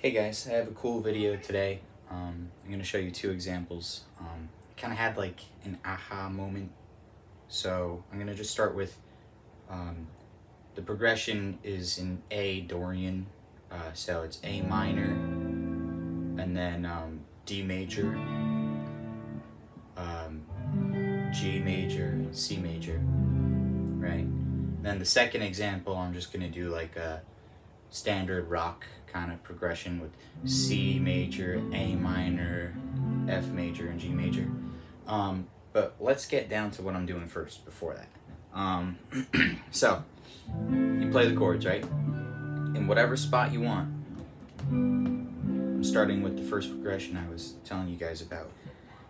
Hey guys, I have a cool video today. I'm going to show you two examples. Kind of had like an aha moment. So I'm going to just start with the progression is in A Dorian. So it's A minor and then D major, G major, C major, right? Then the second example, I'm just going to do like a standard rock kind of progression with C major, A minor, F major, and G major. But let's get down to what I'm doing first before that. So you play the chords, right? In whatever spot you want. I'm starting with the first progression I was telling you guys about.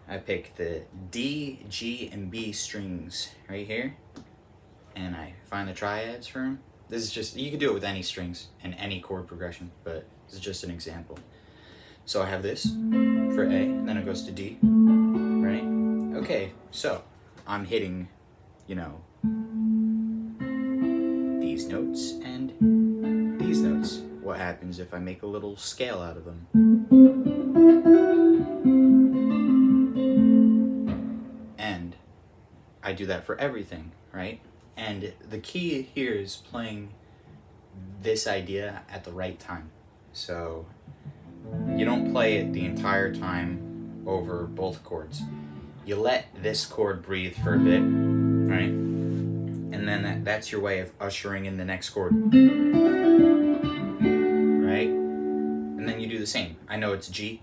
I pick the D, G, and B strings right here, and I find the triads for them. This is just, you can do it with any strings and any chord progression, but this is just an example. So I have this for A, and then it goes to D, right? Okay, so I'm hitting, these notes and these notes. What happens if I make a little scale out of them? And I do that for everything, right? And the key here is playing this idea at the right time. So you don't play it the entire time over both chords. You let this chord breathe for a bit, right? And then that's your way of ushering in the next chord, right? And then you do the same. I know it's G.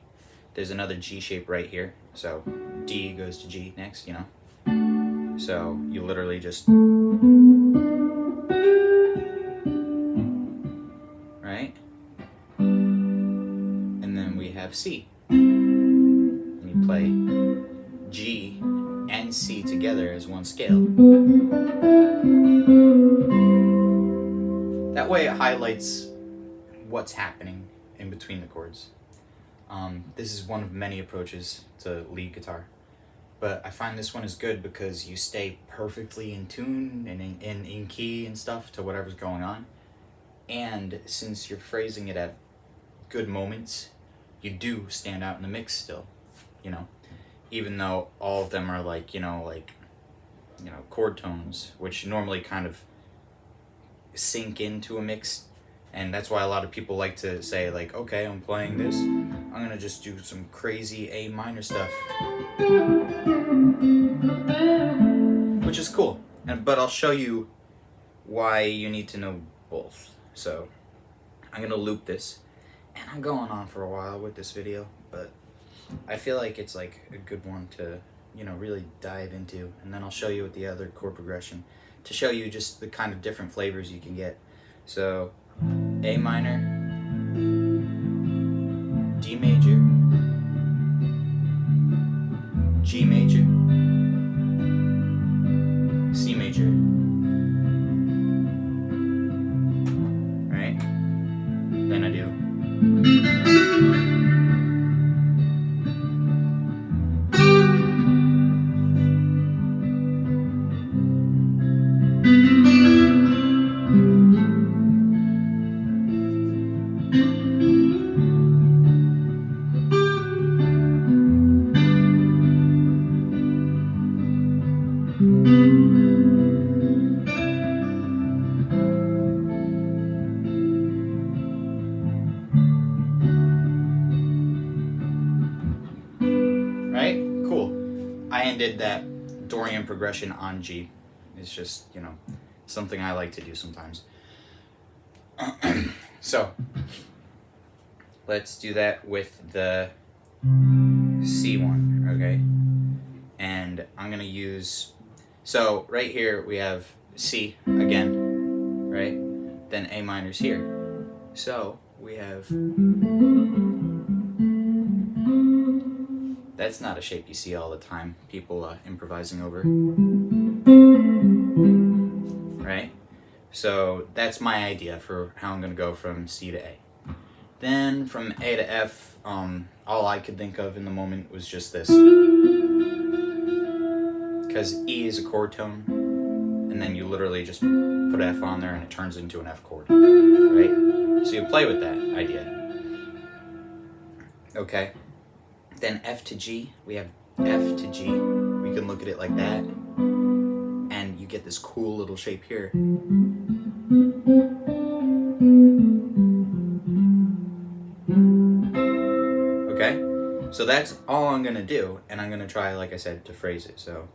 There's another G shape right here. So D goes to G next, So you literally just, right? And then we have C. And you play G and C together as one scale. That way it highlights what's happening in between the chords. This is one of many approaches to lead guitar. But I find this one is good because you stay perfectly in tune and in key and stuff to whatever's going on. And since you're phrasing it at good moments, you do stand out in the mix still, even though all of them are like chord tones, which normally kind of sink into a mix. And that's why a lot of people like to say like, okay, I'm playing this, I'm gonna just do some crazy A minor stuff, which is cool. But I'll show you why you need to know both. So I'm gonna loop this, and I'm going on for a while with this video, but I feel like it's like a good one to really dive into. And then I'll show you with the other chord progression to show you just the kind of different flavors you can get. So A minor, D major, G major, C major, right? Then I do. Right? Cool. I ended that Dorian progression on G. It's just, something I like to do sometimes. So, let's do that with the C one, okay? And I'm gonna use, so right here we have C again, right? Then A minor's here. So we have, that's not a shape you see all the time, people improvising over, right? So that's my idea for how I'm gonna go from C to A. Then from A to F, all I could think of in the moment was just this. Because E is a chord tone, and then you literally just put F on there and it turns into an F chord, right? So you play with that idea. Okay. Then F to G, we have F to G. We can look at it like that, and you get this cool little shape here. Okay? So that's all I'm gonna do, and I'm gonna try, like I said, to phrase it. So.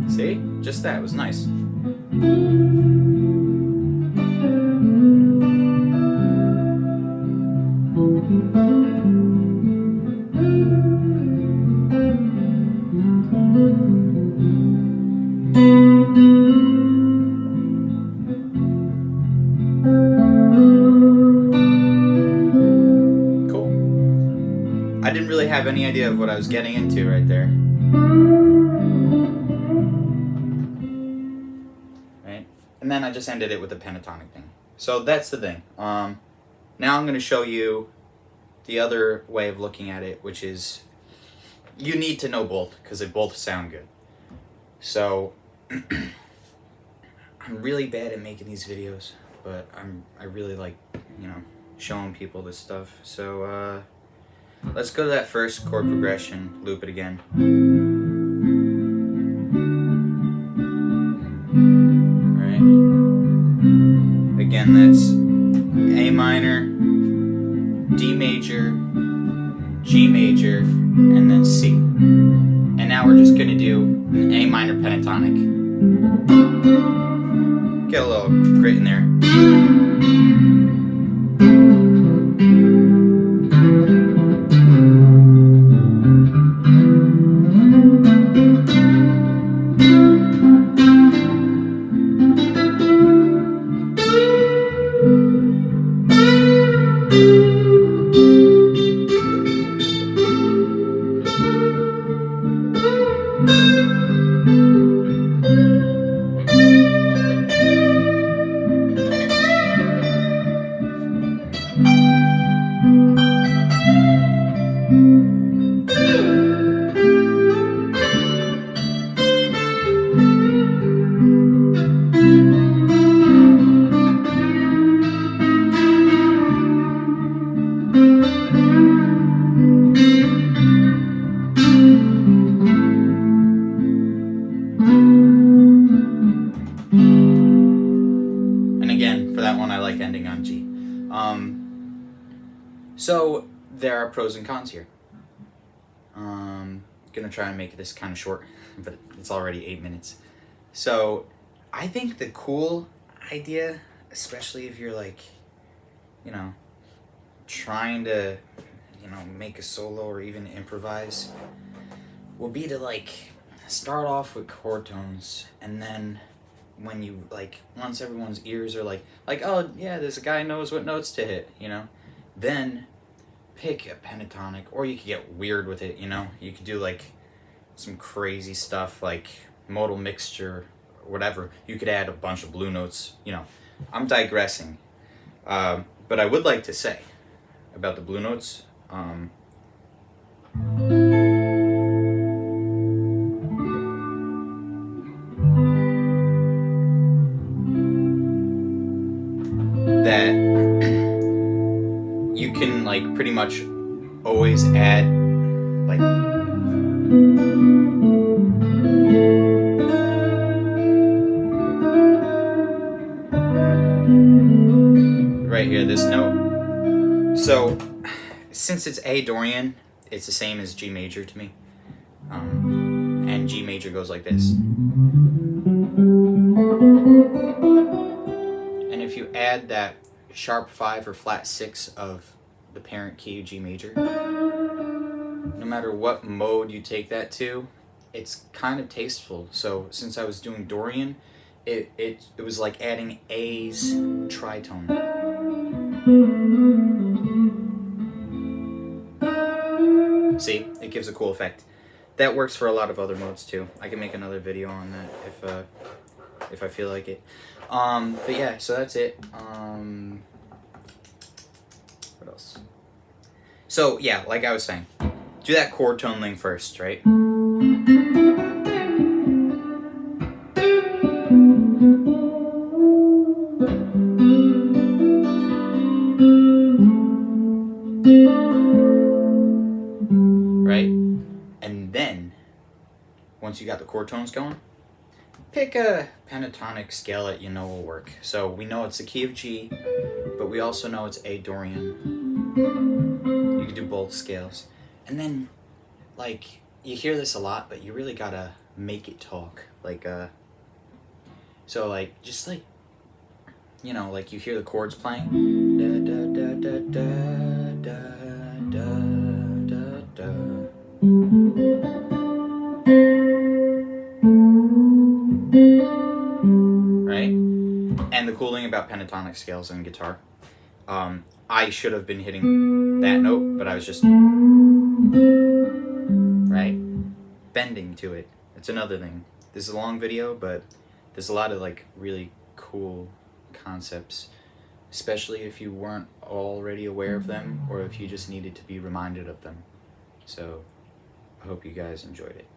See? Just that was nice. Cool. I didn't really have any idea of what I was getting into right there. Right? And then I just ended it with a pentatonic thing. So that's the thing. Now I'm going to show you the other way of looking at it, which is you need to know both because they both sound good. So I'm really bad at making these videos, but I really like, showing people this stuff. So let's go to that first chord progression, loop it again. Alright. Again, that's A minor, D major, G major, and then C. And now we're just going to do an A minor pentatonic. Get a little grit in there. Ending on G. So there are pros and cons here. Gonna try and make this kind of short, but it's already 8 minutes. So I think the cool idea, especially if you're like, trying to, make a solo or even improvise, will be to like start off with chord tones, and then when you once everyone's ears are like oh yeah, this guy knows what notes to hit, then pick a pentatonic, or you could get weird with it, you could do like some crazy stuff like modal mixture or whatever. You could add a bunch of blue notes, I'm digressing, but I would like to say about the blue notes, that you can pretty much always add right here, this note. So since it's A Dorian, it's the same as G major to me, and G major goes like this. And if you add that sharp 5 or flat 6 of the parent key G major, no matter what mode you take that to, it's kind of tasteful. So since I was doing Dorian, it was like adding A's tritone. See, it gives a cool effect. That works for a lot of other modes too. I can make another video on that if I feel like it. But yeah, so that's it. What else? So yeah, like I was saying, do that chord tone thing first, right? Right? And then, once you got the chord tones going, pick a pentatonic scale that you know will work. So we know it's the key of G, but we also know it's A Dorian. You can do both scales. And then, like, you hear this a lot, but you really gotta make it talk. Like, so, like, just like, you know, like you hear the chords playing. Da da da da da da da da da. Right? And the cool thing about pentatonic scales on guitar, I should have been hitting that note, but I was just, right? Bending to it. It's another thing. This is a long video, but there's a lot of like really cool concepts, especially if you weren't already aware of them or if you just needed to be reminded of them. So I hope you guys enjoyed it.